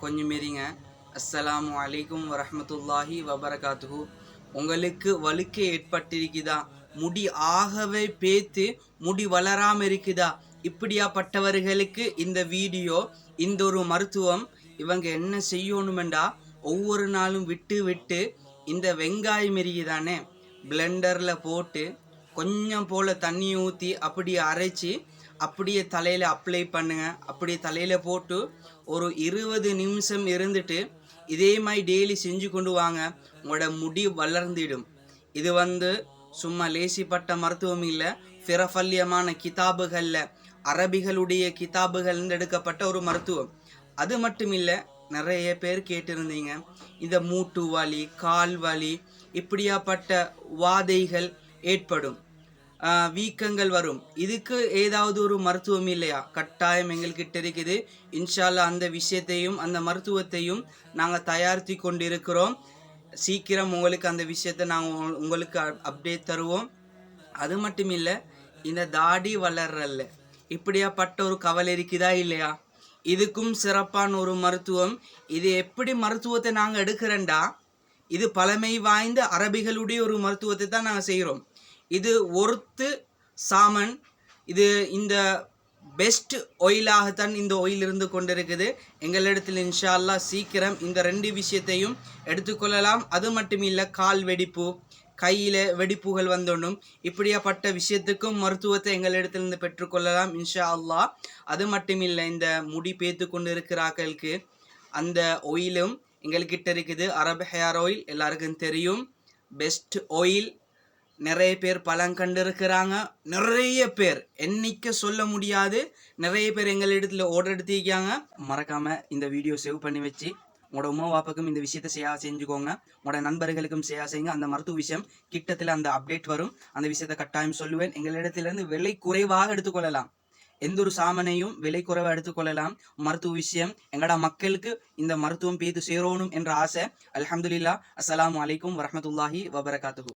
கொஞ்சம் இருங்க. அஸ்ஸலாமு அலைக்கும் வரஹ்மத்துல்லாஹி வபரகாத்துஹு. உங்களுக்கு வழுக்கை ஏற்பட்டிருக்குதா? முடி ஆகவே பேத்து முடி வளராம இருக்குதா? இப்படியாப்பட்டவர்களுக்கு இந்த வீடியோ, இந்த ஒரு மருத்துவம். இவங்க என்ன செய்யணுமெண்டா, ஒவ்வொரு நாளும் விட்டு விட்டு இந்த வெங்காயம் இருக்குதானே, பிளெண்டர்ல போட்டு கொஞ்சம் போல தண்ணி ஊற்றி அப்படியே அரைச்சி அப்படியே தலையில் அப்ளை பண்ணுங்க. அப்படியே தலையில் போட்டு ஒரு 20 நிமிஷம் இருந்துட்டு இதே மாதிரி டெய்லி செஞ்சு கொண்டு வாங்க. உங்களோட முடி வளர்ந்திடும். இது சும்மா லேசிப்பட்ட மருத்துவம் இல்லை. பிரபல்யமான கிதாபுகளில், அரபிகளுடைய கிதாபுகள் எடுக்கப்பட்ட ஒரு மருத்துவம். அது மட்டும் இல்லை, நிறைய பேர் கேட்டிருந்தீங்க, இந்த மூட்டு வலி, கால் வலி, இப்படியாப்பட்ட வாதைகள் ஏற்படும், வீக்கங்கள் வரும், இதுக்கு ஏதாவது ஒரு மருத்துவம் இல்லையா? கட்டாயம் எங்கள்கிட்ட இருக்குது. இன்ஷால்லா அந்த விஷயத்தையும் அந்த மருத்துவத்தையும் நாங்கள் தயாரித்து கொண்டிருக்கிறோம். சீக்கிரம் உங்களுக்கு அந்த விஷயத்தை நாங்கள் உங்களுக்கு அப்டேட் தருவோம். அது மட்டும் இல்லை, இந்த தாடி வளர்றல்ல, இப்படியாப்பட்ட ஒரு கவலை இருக்குதா இல்லையா? இதுக்கும் சிறப்பான ஒரு மருத்துவம். இது எப்படி மருத்துவத்தை நாங்கள் எடுக்கிறேன்டா, இது பழமை வாய்ந்த அரபிகளுடைய ஒரு மருத்துவத்தை தான் நாங்கள் செய்கிறோம். இது ஒருத்து சாமன். இது இந்த பெஸ்ட் ஆயிலாகத்தான் இந்த ஆயில் இருந்து கொண்டிருக்குது. எங்களிடத்தில் இன்ஷா அல்லாஹ் சீக்கிரம் இந்த 2 விஷயத்தையும் எடுத்துக்கொள்ளலாம். அது மட்டும் இல்லை, கால் வெடிப்பு, கையில் வெடிப்புகள் வந்தோன்னும், இப்படியாப்பட்ட விஷயத்துக்கும் மருத்துவத்தை எங்களிடத்திலிருந்து பெற்றுக்கொள்ளலாம் இன்ஷா அல்லாஹ். அது மட்டும் இல்லை, இந்த முடி பேத்து கொண்டு இருக்கிறாக்களுக்கு அந்த ஆயிலும் எங்கள்கிட்ட இருக்குது. அரபு ஹேர் ஆயில் எல்லாருக்கும் தெரியும், பெஸ்ட் ஆயில். நிறைய பேர் பலன் கண்டிருக்கிறாங்க. நிறைய பேர் எண்ணிக்கை சொல்ல முடியாது. நிறைய பேர் எங்கள் இடத்துல ஆர்டர் எடுத்திருக்காங்க. மறக்காம இந்த வீடியோ சேவ் பண்ணி வச்சு உங்களோட உமா வாப்புக்கும் இந்த விஷயத்தை செஞ்சுக்கோங்க. உங்களோட நண்பர்களுக்கும் செய்யுங்க. அந்த மருத்துவ விஷயம் கிட்டத்தில் அந்த அப்டேட் வரும். அந்த விஷயத்தை கட்டாயம் சொல்லுவேன். எங்களிடத்திலிருந்து விலை குறைவாக எடுத்துக்கொள்ளலாம். எந்த ஒரு சாமனையும் விலை குறைவாக எடுத்துக்கொள்ளலாம். மருத்துவ விஷயம் எங்கடா மக்களுக்கு இந்த மருத்துவம் பேத்து சேரணும் என்ற ஆசை. அல்ஹம்துலில்லாஹ். அஸ்ஸலாமு அலைக்கும் வரஹ்மத்துல்லாஹி வபரகாத்துஹு.